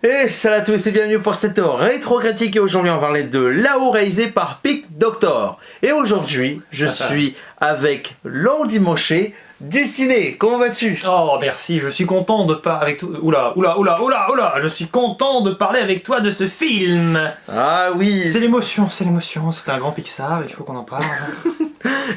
Et salut à tous et bienvenue pour cette rétro-critique et aujourd'hui on va parler de Là-haut réalisé par Pic Doctor. Et aujourd'hui je suis avec Lordi Mosché du ciné. Comment vas-tu? Oh merci, je suis content de parler avec toi. Oula, je suis content de parler avec toi de ce film. Ah oui. C'est l'émotion, c'est un grand Pixar, il faut qu'on en parle.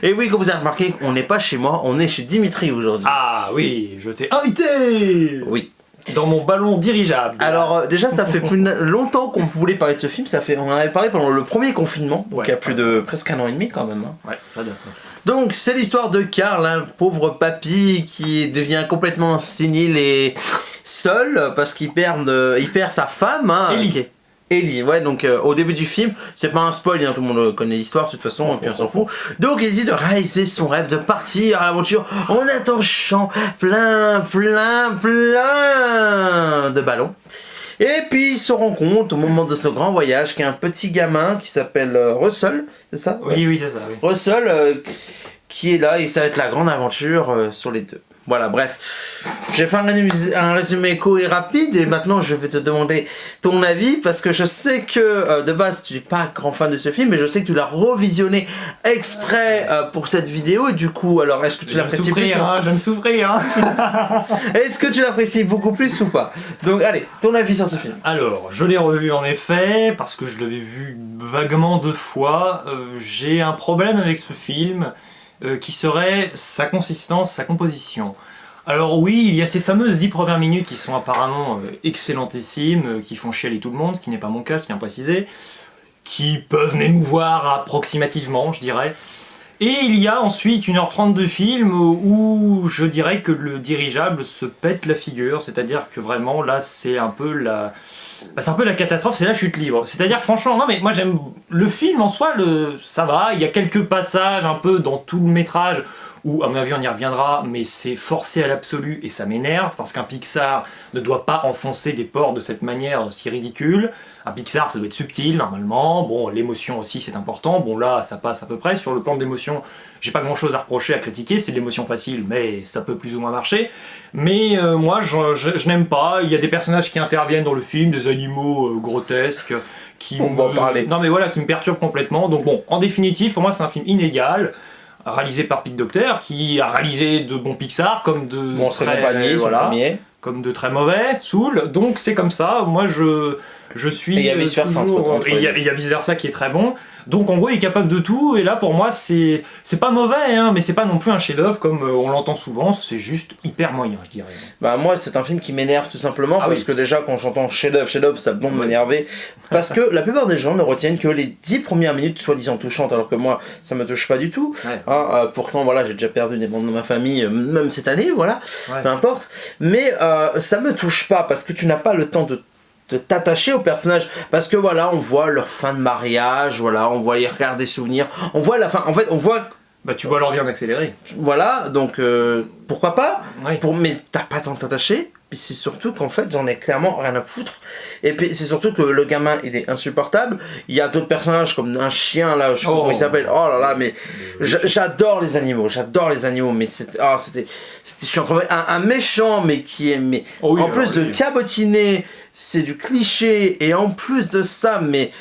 Et oui, comme vous avez remarqué, on n'est pas chez moi, on est chez Dimitri aujourd'hui. Ah oui, je t'ai invité. Oui. Dans mon ballon dirigeable. Alors déjà ça fait plus longtemps qu'on voulait parler de ce film, on en avait parlé pendant le premier confinement, donc il y a plus de presque un an et demi quand même. Hein. Ouais, ça doit. Donc c'est l'histoire de Carl, un pauvre papy qui devient complètement sénile et seul parce qu'il perd sa femme. Hein, Ellie, ouais, donc au début du film, c'est pas un spoil, hein, tout le monde connaît l'histoire de toute façon, et puis on s'en fout. Donc il décide de réaliser son rêve, de partir à l'aventure en attachant plein de ballons. Et puis il se rend compte au moment de ce grand voyage qu'il y a un petit gamin qui s'appelle Russell, c'est ça? Oui, c'est ça, oui. Russell qui est là et ça va être la grande aventure sur les deux. Voilà, bref, j'ai fait un résumé court et rapide et maintenant je vais te demander ton avis parce que je sais que de base tu n'es pas grand fan de ce film mais je sais que tu l'as revisionné exprès pour cette vidéo et du coup, alors est-ce que tu l'apprécies plus? J'aime souffrir, hein. Est-ce que tu l'apprécies beaucoup plus ou pas? Donc allez, ton avis sur ce film. Alors, je l'ai revu en effet, parce que je l'avais vu vaguement 2 fois. J'ai un problème avec ce film. Qui serait sa consistance, sa composition. Alors oui, il y a ces fameuses 10 premières minutes qui sont apparemment excellentissimes, qui font chialer tout le monde, ce qui n'est pas mon cas, je tiens à préciser, qui peuvent m'émouvoir approximativement, je dirais. Et il y a ensuite 1h30 de film où je dirais que le dirigeable se pète la figure, c'est-à-dire que vraiment là c'est un peu la... c'est un peu la catastrophe, c'est la chute libre. C'est-à-dire franchement, non mais moi j'aime le film en soi, ça va, il y a quelques passages un peu dans tout le métrage où à mon avis on y reviendra, mais c'est forcé à l'absolu et ça m'énerve parce qu'un Pixar ne doit pas enfoncer des porcs de cette manière si ridicule. Un Pixar ça doit être subtil normalement, bon l'émotion aussi c'est important, bon là ça passe à peu près, sur le plan de l'émotion j'ai pas grand chose à reprocher, à critiquer, c'est de l'émotion facile mais ça peut plus ou moins marcher. Mais moi je n'aime pas, il y a des personnages qui interviennent dans le film, des animaux grotesques qui non mais voilà, qui me perturbent complètement, donc bon en définitive pour moi c'est un film inégal. Réalisé par Pic Doctor, qui a réalisé de bons Pixar, comme de Monstres et compagnie, voilà, comme de très mauvais, Soul, donc c'est comme ça, moi je suis... Et il y a vice versa il y a vice versa qui est très bon, donc en gros il est capable de tout, et là pour moi c'est pas mauvais, hein, mais c'est pas non plus un chef-d'œuvre comme on l'entend souvent, c'est juste hyper moyen je dirais. Bah moi c'est un film qui m'énerve tout simplement parce que déjà quand j'entends chef-d'œuvre ça peut m'énerver parce que la plupart des gens ne retiennent que les 10 premières minutes soi-disant touchantes alors que moi ça me touche pas du tout. Pourtant voilà j'ai déjà perdu des membres de ma famille même cette année voilà, peu importe, mais ça me touche pas parce que tu n'as pas le temps de t'attacher au personnage parce que voilà on voit leur fin de mariage, voilà on voit les regards des souvenirs, on voit la fin, en fait on voit bah tu vois leur vie en accéléré. Voilà donc pourquoi pas, oui. Mais t'as pas le temps de t'attacher. Puis c'est surtout qu'en fait j'en ai clairement rien à foutre. Et puis c'est surtout que le gamin il est insupportable. Il y a d'autres personnages comme un chien là, je sais pas comment il s'appelle. Oh là là, mais j'adore les animaux, mais c'était je suis encore un méchant mais qui est en plus de cabotiner, c'est du cliché et en plus de ça mais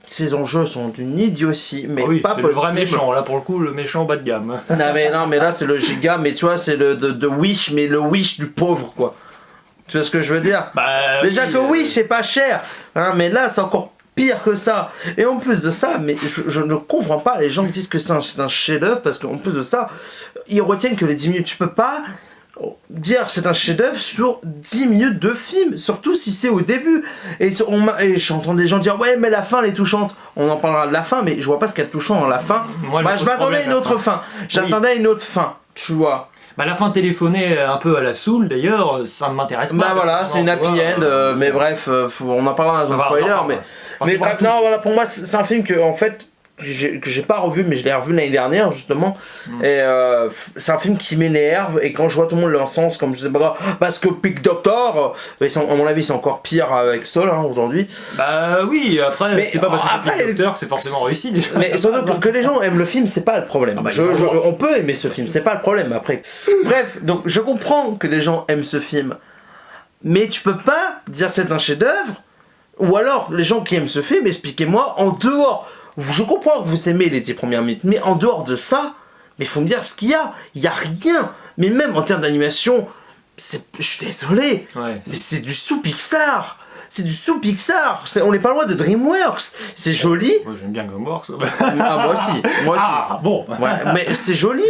ces enjeux sont d'une idiotie, mais pas possible. C'est le vrai méchant, là pour le coup, le méchant bas de gamme. non mais là c'est le giga, mais tu vois c'est le de Wish, mais le Wish du pauvre quoi. Tu vois ce que je veux dire? Déjà que Wish c'est pas cher, hein, mais là c'est encore pire que ça. Et en plus de ça, mais je ne comprends pas les gens qui disent que c'est un chef-d'œuvre parce qu'en plus de ça, ils retiennent que les 10 minutes, tu peux pas dire c'est un chef-d'œuvre sur 10 minutes de film, surtout si c'est au début. Et j'entends des gens dire ouais mais la fin elle est touchante. On en parlera de la fin, mais je vois pas ce qu'il y a de touchant dans la fin. Moi, je m'attendais à une autre fin. J'attendais à une autre fin, tu vois. Bah la fin téléphonée un peu à la Soul d'ailleurs, ça ne m'intéresse pas. Bah voilà, c'est une happy end, mais bref, on en parlera dans un spoiler, mais maintenant voilà, pour moi c'est un film que en fait que j'ai pas revu, mais je l'ai revu l'année dernière justement. Et c'est un film qui m'énerve, et quand je vois tout le monde le sens comme je sais pas, parce que Pic Doctor, à mon avis c'est encore pire avec Soul hein, aujourd'hui. Bah oui, après c'est pas parce que Pic Doctor que c'est forcément réussi déjà. Mais surtout que les gens aiment le film, c'est pas le problème. On peut aimer ce film, c'est pas le problème après. Bref, donc je comprends que les gens aiment ce film, Mais tu peux pas dire c'est un chef-d'œuvre. Ou alors, les gens qui aiment ce film, expliquez-moi, en dehors, je comprends que vous aimez les 10 premières minutes, mais en dehors de ça, il faut me dire ce qu'il y a. Il n'y a rien. Mais même en termes d'animation, je suis désolé, mais c'est du sous-Pixar. C'est du sous-Pixar. On n'est pas loin de DreamWorks. C'est joli. Moi j'aime bien DreamWorks. Moi aussi. Ah bon. Ouais, mais c'est joli.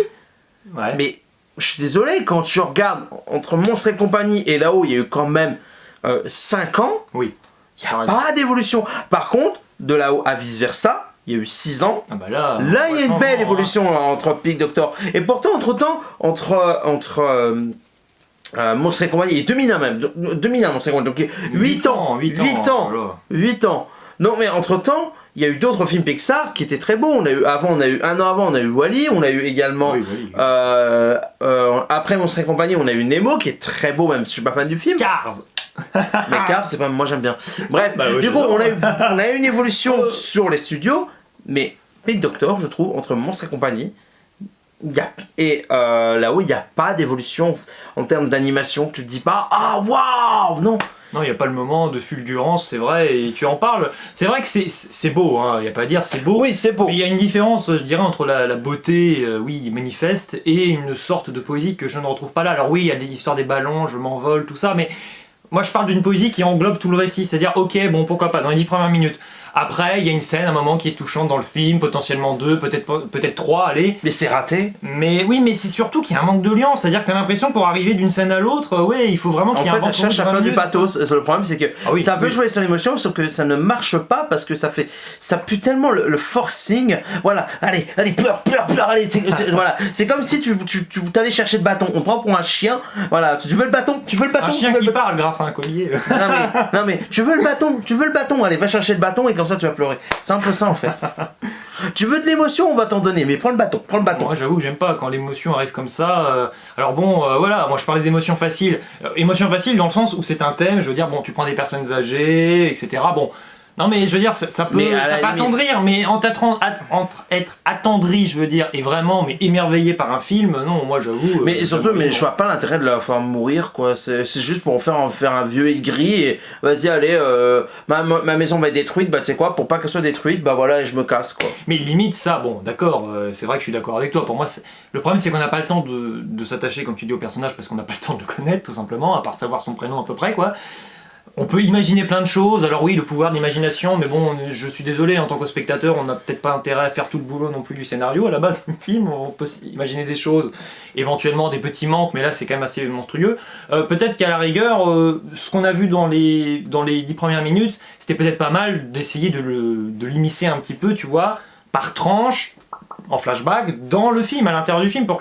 Ouais. Mais je suis désolé, quand tu regardes entre Monstres et compagnie et là-haut, il y a eu quand même 5 ans. Oui. Il n'y a pas d'évolution. Par contre, de là-haut à vice-versa, il y a eu 6 ans. Ah bah là, il y a une belle évolution entre Big Doctor. Et pourtant, entre-temps, entre Monstres et compagnie et 2001 même. 2001, Monstres et compagnie. Donc 8 ans. 8 ans. Non, mais entre-temps, il y a eu d'autres films Pixar qui étaient très beaux. Un an avant, on a eu Wall-E. On a eu également... après Monstres et compagnie, on a eu Nemo qui est très beau, même si je suis pas fan du film. Cars. Mais Cars, c'est pas moi, j'aime bien. Bref, du coup, on a eu une évolution sur les studios, mais Big Doctor, je trouve, entre Monstres et compagnie, là-haut, il n'y a pas d'évolution en termes d'animation. Tu te dis pas, ah waouh, non. Non, il n'y a pas le moment de fulgurance, c'est vrai, et tu en parles. C'est vrai que c'est beau, il n'y a pas à dire, c'est beau. Oui, c'est beau. Mais il y a une différence, je dirais, entre la beauté, manifeste, et une sorte de poésie que je ne retrouve pas là. Alors oui, il y a l'histoire des ballons, je m'envole, tout ça, mais moi je parle d'une poésie qui englobe tout le récit. C'est-à-dire, ok, bon, pourquoi pas, dans les 10 premières minutes. Après, il y a une scène, un moment qui est touchante dans le film, potentiellement 2, peut-être 3, allez. Mais c'est raté. Mais oui, mais c'est surtout qu'il y a un manque de lien. C'est-à-dire que t'as l'impression pour arriver d'une scène à l'autre, il faut vraiment qu'il y ait un En fait, ça cherche à faire du pathos. Le problème, c'est que ça veut jouer sur l'émotion, sauf que ça ne marche pas parce que ça pue tellement le forcing. Voilà, allez, pleure, allez. Voilà, c'est comme si tu t'allais chercher le bâton. On prend pour un chien. Voilà, tu veux le bâton. Un chien qui parle grâce à un collier. Non mais tu veux le bâton. Allez, va chercher le bâton et comme ça tu vas pleurer. C'est un peu ça en fait. Tu veux de l'émotion, on va t'en donner, mais prends le bâton. Moi j'avoue que j'aime pas quand l'émotion arrive comme ça. Alors bon, voilà, moi je parlais d'émotion facile. Émotion facile dans le sens où c'est un thème, je veux dire, bon, tu prends des personnes âgées, etc. Bon, non mais je veux dire, ça peut attendrir, mais entre être attendri, je veux dire, et vraiment mais émerveillé par un film, non, moi j'avoue. Mais surtout, je vois pas l'intérêt de la faire mourir, quoi. C'est juste pour en faire un vieux aigri et vas-y, allez, ma maison va être détruite, bah tu sais quoi, pour pas qu'elle soit détruite, bah voilà, et je me casse, quoi. Mais limite ça, bon, d'accord, c'est vrai que je suis d'accord avec toi. Pour moi, le problème c'est qu'on n'a pas le temps de s'attacher, comme tu dis, au personnage parce qu'on n'a pas le temps de le connaître, tout simplement, à part savoir son prénom à peu près, quoi. On peut imaginer plein de choses, alors oui, le pouvoir d'imagination, mais bon, je suis désolé, en tant que spectateur, on n'a peut-être pas intérêt à faire tout le boulot non plus du scénario à la base du film, on peut imaginer des choses, éventuellement des petits manques, mais là c'est quand même assez monstrueux. Peut-être qu'à la rigueur, ce qu'on a vu dans les 10 premières minutes, c'était peut-être pas mal d'essayer de l'immiscer un petit peu, tu vois, par tranche, en flashback, dans le film, à l'intérieur du film, pour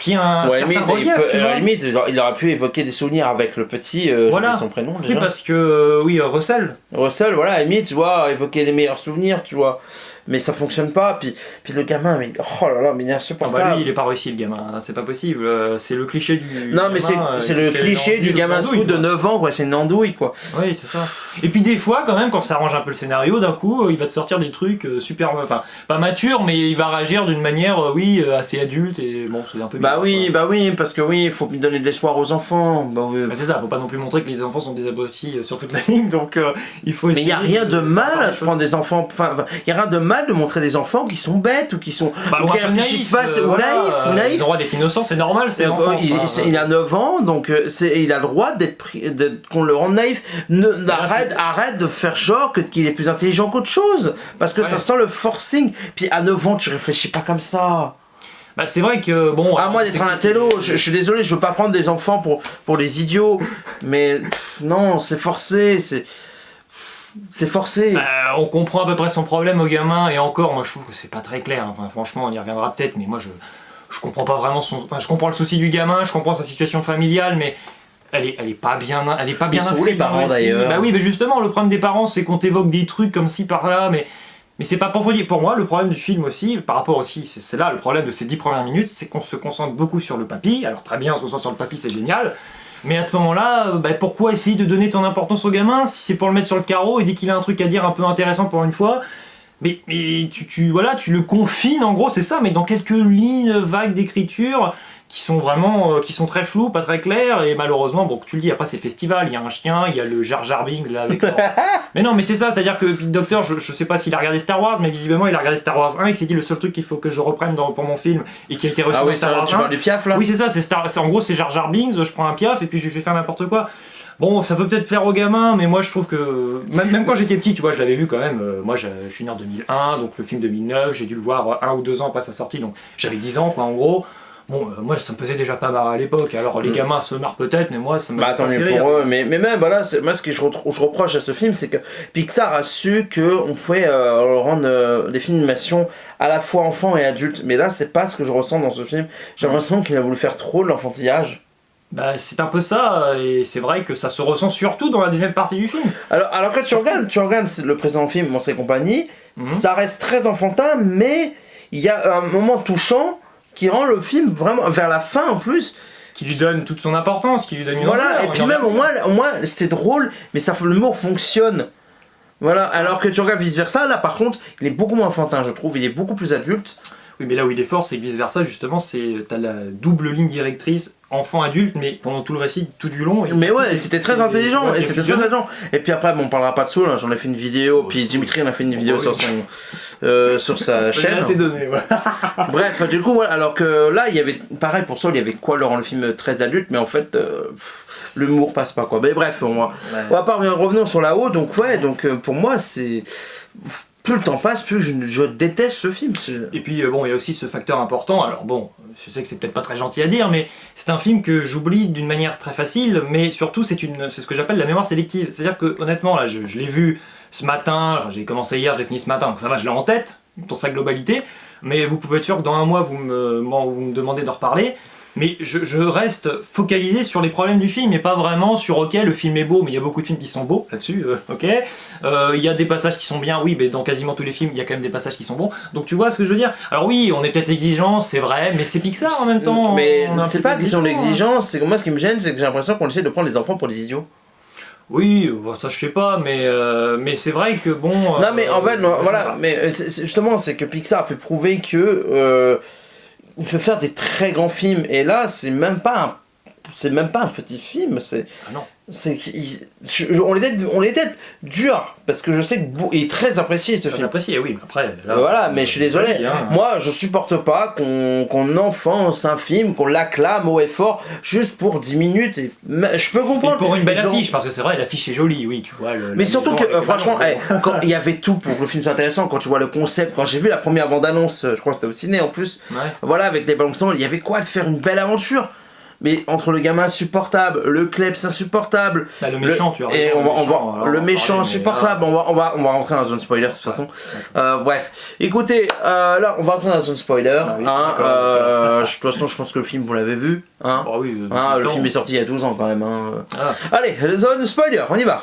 qu'il y ait un certain relief, tu vois. Limite, il aurait pu évoquer des souvenirs avec le petit, voilà. J'ai son prénom déjà. Oui, parce que, Russell, voilà, à limite, tu vois, évoquer des meilleurs souvenirs, tu vois. Mais ça fonctionne pas, puis le gamin, mais oh là là, mais il est insupportable. Lui, il est pas réussi le gamin, c'est pas possible, c'est le cliché du non, mais gamin, c'est le cliché du gamin scout de 9 ans, quoi, c'est une andouille, quoi. Oui, c'est ça. Et puis des fois, quand même, quand ça arrange un peu le scénario, d'un coup, il va te sortir des trucs super, enfin, pas matures, mais il va réagir d'une manière, assez adulte, et bon, c'est un peu bizarre, bah oui, parce que il faut donner de l'espoir aux enfants, c'est ça, faut pas non plus montrer que les enfants sont des abrutis sur toute la ligne, donc il faut essayer... Mais il y a rien de mal à prendre des enfants, enfin, il y a rien de mal de montrer des enfants qui sont bêtes ou qui sont ou qui réfléchissent pas, ou naïfs. Ils ont le droit d'être innocents, c'est normal, c'est l'enfant. Il a 9 ans, donc il a le droit qu'on le rende naïf. Arrête de faire genre qu'il est plus intelligent qu'autre chose, parce que ça sent le forcing. Puis à 9 ans, tu réfléchis pas comme ça. Bah c'est vrai que bon... À moi d'être un intello, je suis désolé, je veux pas prendre des enfants pour des idiots, mais non, c'est forcé, c'est forcé. On comprend à peu près son problème au gamin, et encore, moi je trouve que c'est pas très clair. Enfin, franchement, on y reviendra peut-être, mais moi je comprends pas vraiment je comprends le souci du gamin, je comprends sa situation familiale, mais elle est pas bien inscrite. Les parents d'ailleurs. Bah oui, mais justement, le problème des parents, c'est qu'on t'évoque des trucs comme ci par là, mais c'est pas pour dire. Pour moi, le problème du film aussi, par rapport aussi, c'est là le problème de ces 10 premières minutes, c'est qu'on se concentre beaucoup sur le papy. Alors très bien, on se concentre sur le papy, c'est génial. Mais à ce moment-là, pourquoi essayer de donner ton importance au gamin si c'est pour le mettre sur le carreau et dès qu'il a un truc à dire un peu intéressant pour une fois, mais tu le confines en gros, c'est ça, mais dans quelques lignes vagues d'écriture qui sont vraiment qui sont très flous, pas très clairs, et malheureusement, bon, tu le dis, après c'est festival, il y a un chien, il y a le Jar Jar Binks là avec mais non, mais c'est ça, c'est-à-dire que Pete Docter, je sais pas s'il a regardé Star Wars, mais visiblement il a regardé Star Wars 1, il s'est dit le seul truc qu'il faut que je reprenne pour mon film et qui a été reçu dans Star Wars 1. Tu parles du Piaf là? Oui, c'est ça, en gros c'est Jar Jar Binks, je prends un Piaf et puis je lui fais faire n'importe quoi. Bon, ça peut peut-être plaire aux gamins, mais moi je trouve que même quand j'étais petit, tu vois, je l'avais vu quand même. Moi je suis né en 2001, donc le film 2009, j'ai dû le voir 1 ou 2 ans après sa sortie, donc j'avais 10 ans quoi en gros. Bon, moi ça me faisait déjà pas marrer à l'époque, alors les gamins se marrent peut-être, mais moi ça me tant mieux pour eux, mais même voilà, moi ce que je reproche à ce film, c'est que Pixar a su qu'on pouvait rendre des films d'animation à la fois enfants et adultes, mais là c'est pas ce que je ressens dans ce film. J'ai l'impression qu'il a voulu faire trop de l'enfantillage. Bah c'est un peu ça, et c'est vrai que ça se ressent surtout dans la deuxième partie du film. Alors quand tu regardes le présent film, Monstres et compagnie, ça reste très enfantin, mais il y a un moment touchant qui rend le film vraiment, vers la fin en plus, qui lui donne toute son importance, qui lui donne une voilà, et puis même au moins c'est drôle, mais l'humour fonctionne. Voilà, alors que tu regardes vice versa, là par contre, il est beaucoup moins enfantin, je trouve, il est beaucoup plus adulte. Oui, mais là où il est fort, c'est que vice versa, justement, t'as la double ligne directrice enfant-adulte, mais pendant tout le récit, tout du long. Mais ouais, c'était très intelligent, et c'était très intelligent. Et puis après, bon, on parlera pas de Soul, hein, j'en ai fait une vidéo, puis Dimitri en a fait une vidéo sur sa chaîne. Assez donné, ouais. Bref, du coup, voilà, alors que là, il y avait, pareil pour Soul, il y avait quoi, le film très adulte, mais en fait, l'humour passe pas quoi. Mais bref, on va pas revenons sur la haut, donc ouais, pour moi, c'est. Plus le temps passe, plus je déteste ce film. Et puis bon, il y a aussi ce facteur important, alors bon, je sais que c'est peut-être pas très gentil à dire, mais c'est un film que j'oublie d'une manière très facile, mais surtout c'est ce que j'appelle la mémoire sélective. C'est-à-dire que honnêtement, là, je l'ai vu ce matin, enfin j'ai commencé hier, je l'ai fini ce matin, donc ça va, je l'ai en tête, dans sa globalité, mais vous pouvez être sûr que dans un mois, vous me demandez d'en reparler. Mais je reste focalisé sur les problèmes du film et pas vraiment sur ok le film est beau, mais il y a beaucoup de films qui sont beaux là-dessus, ok. Il y a des passages qui sont bien, oui, mais dans quasiment tous les films il y a quand même des passages qui sont bons. Donc tu vois ce que je veux dire. Alors oui, on est peut-être exigeant, c'est vrai, mais c'est Pixar en même temps. Mais c'est pas question d'exigence, c'est que moi ce qui me gêne, c'est que j'ai l'impression qu'on essaie de prendre les enfants pour des idiots. Oui, ça je sais pas, mais c'est vrai que bon. Non mais en fait, voilà, mais justement c'est que Pixar a pu prouver que il peut faire des très grands films, et là c'est même pas un petit film, Ah non. On est peut-être dur, parce que je sais qu'il est très apprécié ce film. Apprécié, oui, mais après. Là, voilà, mais je suis désolé. Moi, je supporte pas qu'on enfonce un film, qu'on l'acclame haut et fort, juste pour 10 minutes. Et je peux comprendre. Et pour une belle affiche, parce que c'est vrai, l'affiche est jolie, oui, tu vois. Mais surtout que, franchement, quand il y avait tout pour que le film soit intéressant, quand tu vois le concept, quand j'ai vu la première bande-annonce, je crois que c'était au ciné en plus, voilà, avec des ballons de sang, il y avait quoi de faire une belle aventure. Mais entre le gamin insupportable, le Klebs insupportable, le méchant, tu as raison, et le méchant insupportable, on va rentrer dans la zone spoiler de toute façon. Bref, écoutez, là on va rentrer dans la zone spoiler. De toute façon, je pense que le film vous l'avez vu. Hein, oui, le film est sorti il y a 12 ans quand même. Hein. Allez, la zone spoiler, on y va.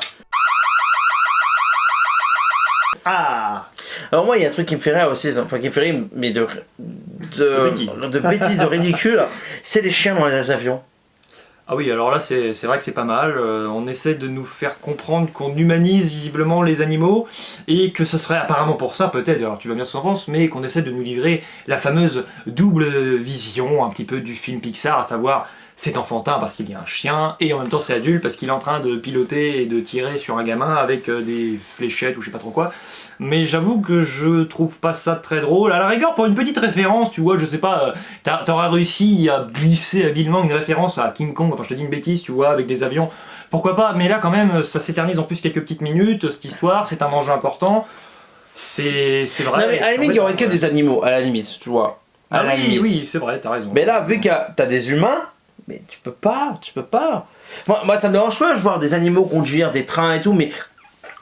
Alors moi il y a un truc qui me fait rire aussi, enfin qui me fait rire mais de bêtises, de ridicule, c'est les chiens dans les avions. Ah oui, alors là c'est vrai que c'est pas mal, on essaie de nous faire comprendre qu'on humanise visiblement les animaux, et que ce serait apparemment pour ça peut-être, alors tu vas bien ce qu'on pense, mais qu'on essaie de nous livrer la fameuse double vision un petit peu du film Pixar, à savoir c'est enfantin parce qu'il y a un chien, et en même temps c'est adulte parce qu'il est en train de piloter et de tirer sur un gamin avec des fléchettes ou je sais pas trop quoi. Mais j'avoue que je trouve pas ça très drôle. À la rigueur, pour une petite référence, tu vois, je sais pas, t'auras réussi à glisser habilement une référence à King Kong, enfin je te dis une bêtise, tu vois, avec des avions, pourquoi pas, mais là quand même, ça s'éternise en plus quelques petites minutes, cette histoire, c'est un enjeu important, c'est vrai. Non mais à la limite, il y aurait que des animaux, à la limite, tu vois. Oui, c'est vrai, t'as raison. Mais là, vu que t'as des humains, mais tu peux pas. Moi ça me dérange pas de voir des animaux conduire des trains et tout, mais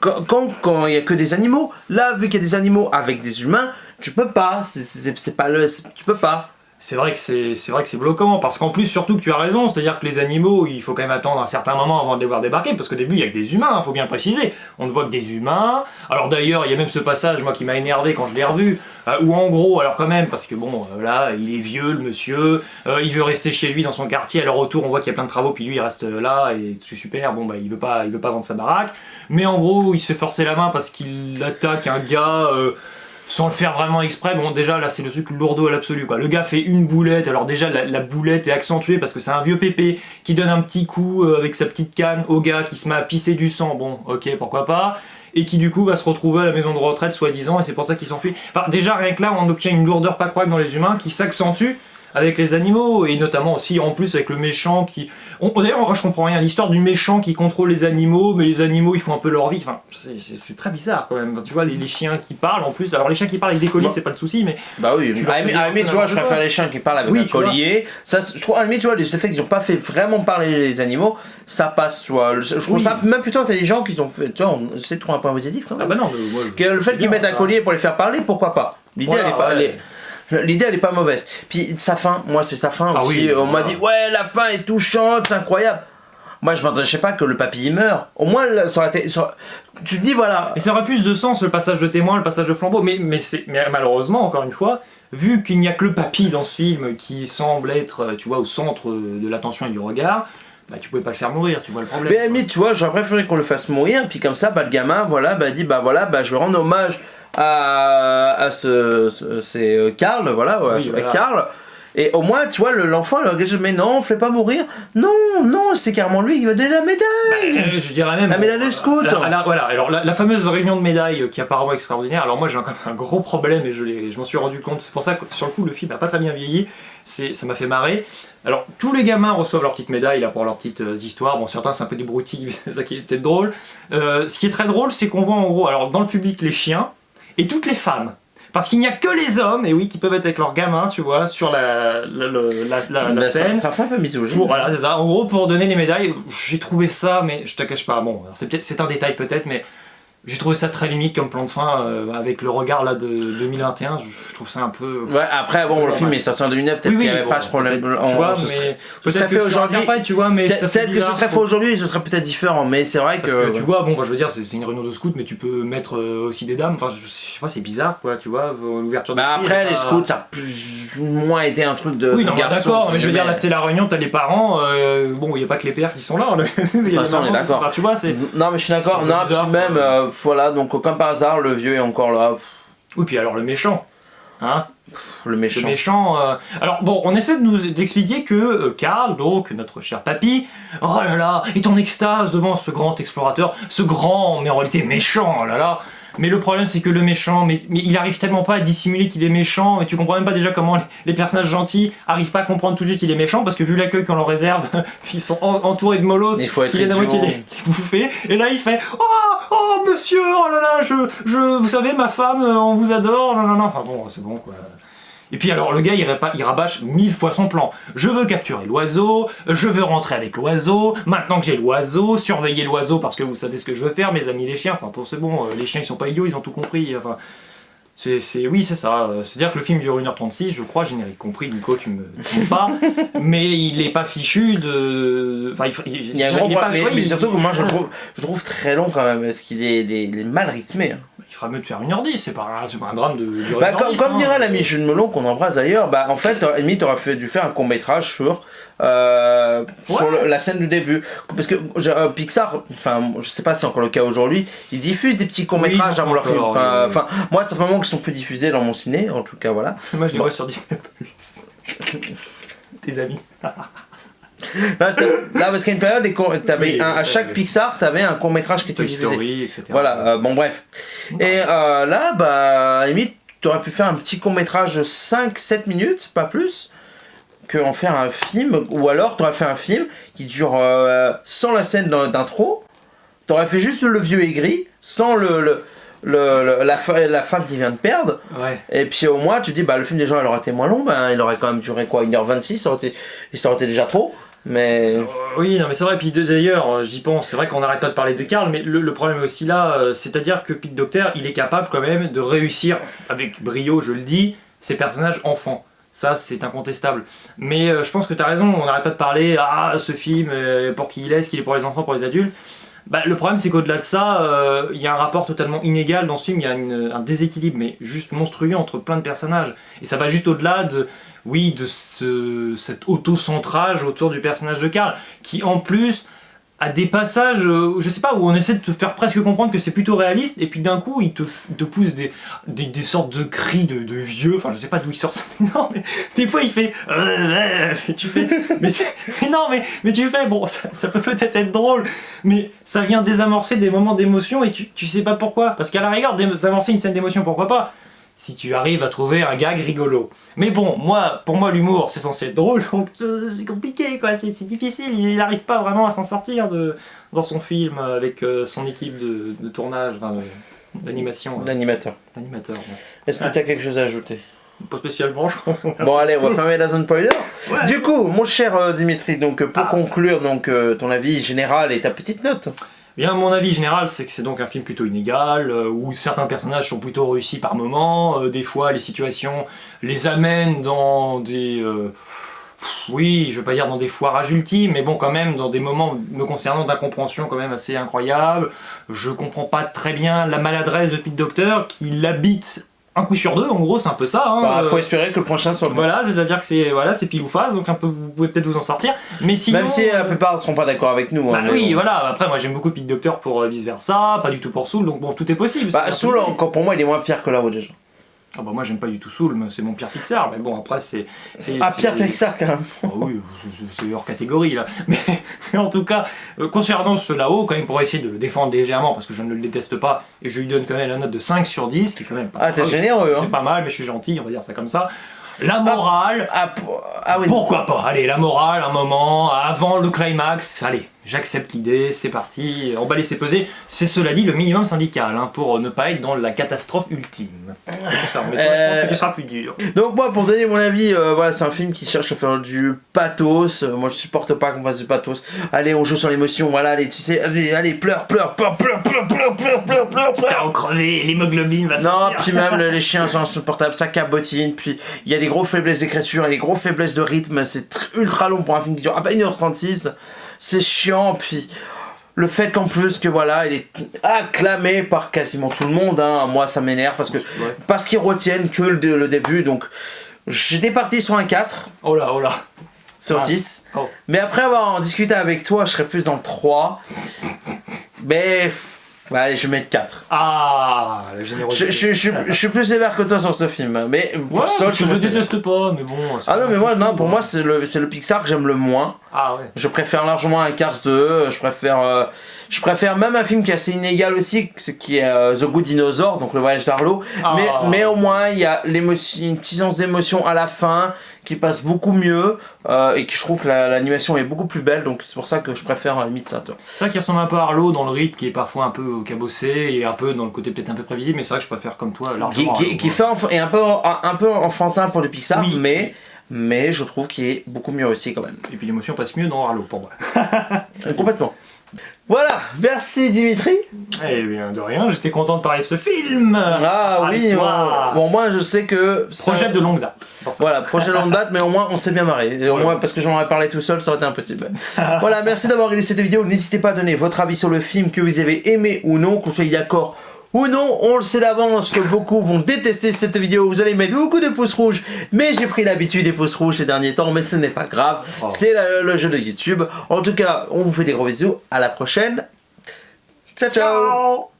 quand il y a que des animaux, là vu qu'il y a des animaux avec des humains, tu peux pas, tu peux pas. C'est vrai que c'est bloquant, parce qu'en plus, surtout que tu as raison, c'est-à-dire que les animaux, il faut quand même attendre un certain moment avant de les voir débarquer, parce qu'au début, il y a que des humains, faut bien le préciser. On ne voit que des humains. Alors d'ailleurs, il y a même ce passage, moi, qui m'a énervé quand je l'ai revu, où en gros, alors quand même, parce que bon, là, il est vieux, le monsieur, il veut rester chez lui dans son quartier, alors autour, on voit qu'il y a plein de travaux, puis lui, il reste là, et c'est super, bon, bah, il veut pas vendre sa baraque. Mais en gros, il se fait forcer la main parce qu'il attaque un gars... sans le faire vraiment exprès. Bon, déjà là c'est le truc lourdeau à l'absolu quoi. Le gars fait une boulette, alors déjà la boulette est accentuée parce que c'est un vieux pépé qui donne un petit coup avec sa petite canne au gars qui se met à pisser du sang. Bon, ok, pourquoi pas. Et qui du coup va se retrouver à la maison de retraite soi-disant et c'est pour ça qu'il s'enfuit. Enfin déjà rien que là on obtient une lourdeur pas croyable dans les humains qui s'accentue avec les animaux et notamment aussi en plus avec le méchant qui... D'ailleurs moi je comprends rien, l'histoire du méchant qui contrôle les animaux mais les animaux ils font un peu leur vie, enfin c'est très bizarre quand même, tu vois les chiens qui parlent en plus, alors les chiens qui parlent avec des colliers c'est pas le souci mais... Bah oui, à la limite tu vois je préfère les chiens qui parlent avec un collier, ça je trouve à la limite tu vois le fait qu'ils ont pas fait vraiment parler les animaux, ça passe tu vois, je trouve ça même plutôt intelligent qu'ils ont fait, tu vois on essaie de trouver un point positif quand même. Ah bah non, que le fait qu'ils mettent un collier pour les faire parler, pourquoi pas, l'idée elle est pas... L'idée elle est pas mauvaise. Puis sa fin, moi c'est sa fin aussi. On m'a dit ouais la fin est touchante, c'est incroyable. Moi je m'attendais pas que le papy il meurt. Au moins ça aurait été. Tu te dis voilà. Mais ça aurait plus de sens le passage de témoin, le passage de flambeau. Mais malheureusement encore une fois, vu qu'il n'y a que le papy dans ce film qui semble être tu vois au centre de l'attention et du regard. Bah tu pouvais pas le faire mourir, tu vois le problème. Mais tu vois j'aurais préféré qu'on le fasse mourir. Puis comme ça le gamin voilà dit je vais rendre hommage à c'est Karl, voilà, Karl. Et au moins, tu vois, l'enfant, il engage, mais non, fais pas mourir. Non, c'est carrément lui qui va donner la médaille. Je dirais même... La médaille de scout. Voilà, alors la fameuse réunion de médailles qui est apparemment extraordinaire, alors moi j'ai quand même un gros problème et je m'en suis rendu compte, c'est pour ça que sur le coup le film n'a pas très bien vieilli, ça m'a fait marrer. Alors tous les gamins reçoivent leur petite médaille là, pour leurs petites histoires, bon certains c'est un peu des broutilles, ça qui est peut-être drôle. Ce qui est très drôle c'est qu'on voit en gros, alors dans le public les chiens, et toutes les femmes. Parce qu'il n'y a que les hommes, et oui, qui peuvent être avec leurs gamins, tu vois, sur la scène. Ça fait un peu misogyne. Voilà, c'est ça. En gros, pour donner les médailles, j'ai trouvé ça, mais je te cache pas, bon, c'est un détail peut-être, mais j'ai trouvé ça très limite comme plan de fin, avec le regard là de 2021, je trouve ça un peu... Ouais, après, bon, le film est sorti en 2009, peut-être qu'il n'y avait pas ce problème. Tu vois, mais peut-être que aujourd'hui, tu vois, mais ça fait peut-être que ce serait fait aujourd'hui, ce serait peut-être différent, mais c'est vrai que tu vois, bon, je veux dire, c'est une réunion de scouts, mais tu peux mettre aussi des dames, enfin, je sais pas, c'est bizarre, quoi, tu vois, l'ouverture de après, les scouts, ça a plus ou moins été un truc de... Oui, non, d'accord, mais je veux dire, là, c'est la réunion, t'as les parents, bon, il n'y a pas que les pères qui sont là, il y a les on est d'accord. Tu vois, c'est... Non, mais je suis d'accord, non, puis même, voilà, donc comme par hasard, le vieux est encore là. Oui, puis alors le méchant, hein. Le méchant. Alors bon, on essaie d'expliquer que Karl, donc notre cher papy, oh là là, est en extase devant ce grand explorateur, ce grand, mais en réalité méchant, oh là là. Mais le problème c'est que le méchant, mais il arrive tellement pas à dissimuler qu'il est méchant, et tu comprends même pas déjà comment les personnages gentils arrivent pas à comprendre tout de suite qu'il est méchant, parce que vu l'accueil qu'on leur réserve, ils sont entourés de molosses, qui est bouffé, et là il fait oh monsieur, oh là là, vous savez ma femme, on vous adore, non, enfin bon, c'est bon quoi. Et puis alors le gars il rabâche 1000 fois son plan. Je veux capturer l'oiseau, je veux rentrer avec l'oiseau, maintenant que j'ai l'oiseau, surveiller l'oiseau parce que vous savez ce que je veux faire, mes amis les chiens, enfin c'est bon, les chiens ils sont pas idiots, ils ont tout compris, enfin... Oui, c'est ça. C'est-à-dire que le film dure 1h36, je crois, générique compris, Nico, tu me dis pas, mais il est pas fichu de... Enfin, il y a un gros problème, mais surtout que moi je trouve très long quand même, parce qu'il est mal rythmé. Il fera mieux de faire 1h10, c'est pas un drame de durer comme dirait l'ami Jules Melon qu'on embrasse d'ailleurs, en fait, limite, t'aurais dû faire un court-métrage sur la scène du début. Parce que Pixar, enfin, je sais pas si c'est encore le cas aujourd'hui, ils diffusent des petits courts-métrages dans leur film. Enfin, moi, ça fait un moment qu'ils sont plus diffusés dans mon ciné, en tout cas, voilà. Moi, je les vois sur Disney+. Tes amis. Là, parce qu'à une période, à chaque Pixar, t'avais un court-métrage qui était diffusé. Story, etc. Voilà, bon, bref. Et là, à la limite, t'aurais pu faire un petit court-métrage de 5-7 minutes, pas plus, qu'en faire un film, ou alors t'aurais fait un film qui dure sans la scène d'intro, t'aurais fait juste le vieux aigri, sans la femme qui vient de perdre, et puis au moins tu dis le film déjà il aurait été moins long, il aurait quand même duré quoi, 1h26, ça aurait été déjà trop, mais... Oui, non mais c'est vrai, puis d'ailleurs j'y pense, c'est vrai qu'on n'arrête pas de parler de Karl, mais le problème est aussi là, c'est-à-dire que Pete Docter il est capable quand même de réussir avec brio, je le dis, ses personnages enfants. Ça, c'est incontestable. Mais je pense que tu as raison, on n'arrête pas de parler, ce film, pour qui il est, est-ce qu'il est pour les enfants, pour les adultes. Le problème, c'est qu'au-delà de ça, il y a un rapport totalement inégal dans ce film, il y a un déséquilibre, mais juste monstrueux entre plein de personnages. Et ça va juste au-delà de cet auto-centrage autour du personnage de Karl, qui en plus à des passages, je sais pas, où on essaie de te faire presque comprendre que c'est plutôt réaliste, et puis d'un coup il te pousse des sortes de cris de vieux, enfin je sais pas d'où il sort ça, mais non, mais des fois il fait et tu fais mais non mais tu fais bon, ça peut peut-être être drôle, mais ça vient désamorcer des moments d'émotion et tu sais pas pourquoi, parce qu'à la rigueur désamorcer une scène d'émotion, pourquoi pas, si tu arrives à trouver un gag rigolo. Mais bon, pour moi l'humour c'est censé être drôle, donc c'est compliqué quoi, c'est difficile, il n'arrive pas vraiment à s'en sortir dans son film avec son équipe de tournage, enfin d'animation. D'animateur. D'animateur, merci. Est-ce que tu as quelque chose à ajouter? Pas spécialement. Bon allez, on va fermer la zone spoiler. Ouais. Du coup, mon cher Dimitri, donc pour conclure donc ton avis général et ta petite note. Bien, mon avis général, c'est que c'est donc un film plutôt inégal, où certains personnages sont plutôt réussis par moments, des fois les situations les amènent dans des... oui, je veux pas dire dans des foirages ultimes, mais bon, quand même, dans des moments me concernant d'incompréhension quand même assez incroyable. Je comprends pas très bien la maladresse de Pete Docter, qui l'habite un coup sur deux, en gros, c'est un peu ça. Hein, bah, faut espérer que le prochain soit bon. Voilà, c'est-à-dire que c'est pile ou face, donc un peu, vous pouvez peut-être vous en sortir. Mais sinon, même si la plupart ne seront pas d'accord avec nous. Bah hein, oui, bon. voilà, après moi j'aime beaucoup Pete Docter pour vice versa, pas du tout pour Soul, donc bon, tout est possible. Bah, Soul, encore pour moi, il est moins pire que la Rouge. Ah bah moi j'aime pas du tout Soul, c'est mon pire Pixar, mais bon après c'est... pire Pixar quand même. Ah oui, c'est hors catégorie là. Mais en tout cas, concernant ce là-haut, quand même pour essayer de le défendre légèrement, parce que je ne le déteste pas, et je lui donne quand même la note de 5 sur 10, qui est quand même pas... Ah t'es généreux hein. C'est pas mal, mais je suis gentil, on va dire ça comme ça. La morale, oui. Pourquoi pas, allez, la morale, un moment, avant le climax, allez, j'accepte l'idée, c'est parti, emballer c'est peser, c'est cela dit le minimum syndical, hein, pour ne pas être dans la catastrophe ultime. C'est pour ça, mais toi, je pense que tu seras plus dur. Donc moi, pour donner mon avis, voilà, c'est un film qui cherche à faire du pathos, moi je supporte pas qu'on fasse du pathos, allez, on joue sur l'émotion, voilà, allez, tu sais, allez, pleure. T'as crevé, l'hémoglobine va sortir. Non, puis même les chiens sont insupportables, ça cabotine, puis il y a des gros faiblesses d'écriture, et des gros faiblesses de rythme, c'est ultra long pour un film qui dure à peine 1h36, c'est chiant, puis le fait qu'en plus que voilà, il est acclamé par quasiment tout le monde, hein, moi ça m'énerve parce qu'ils retiennent que le début, donc j'étais parti sur un 4. Oh là. Sur 10. Oh. Mais après avoir en discuté avec toi, je serais plus dans le 3. Mais... allez, je vais mettre 4. Ah, la générosité. Je suis plus sévère que toi sur ce film. Mais pour ça, je déteste pas, mais bon... Ah non, mais moi, non, pour moi, c'est le Pixar que j'aime le moins. Ah ouais. Je préfère largement un Cars 2, je préfère même un film qui est assez inégal aussi, qui est The Good Dinosaur, donc le voyage d'Arlo. Mais au moins, il y a une petite séance d'émotion à la fin, qui passe beaucoup mieux, et que je trouve que l'animation est beaucoup plus belle, donc c'est pour ça que je préfère à la limite ça. C'est vrai qu'il ressemble un peu à Arlo dans le rythme, qui est parfois un peu cabossé, et un peu dans le côté peut-être un peu prévisible, mais c'est vrai que je préfère comme toi largement qui est un peu enfantin pour le Pixar, oui. Mais je trouve qu'il est beaucoup mieux aussi quand même. Et puis l'émotion passe mieux dans Arlo pour moi. Complètement. Voilà, merci Dimitri. Eh bien, de rien, j'étais content de parler de ce film. Ah oui, bon, moi je sais que... Projet de longue date. Voilà, projet de longue date, mais au moins on s'est bien marré. Et au moins, parce que j'en aurais parlé tout seul, ça aurait été impossible. Voilà, merci d'avoir regardé cette vidéo. N'hésitez pas à donner votre avis sur le film, que vous avez aimé ou non, que vous soyez d'accord ou non. On le sait d'avance que beaucoup vont détester cette vidéo. Vous allez mettre beaucoup de pouces rouges, mais j'ai pris l'habitude des pouces rouges ces derniers temps, mais ce n'est pas grave. C'est le jeu de YouTube. En tout cas, on vous fait des gros bisous. À la prochaine. Ciao, ciao.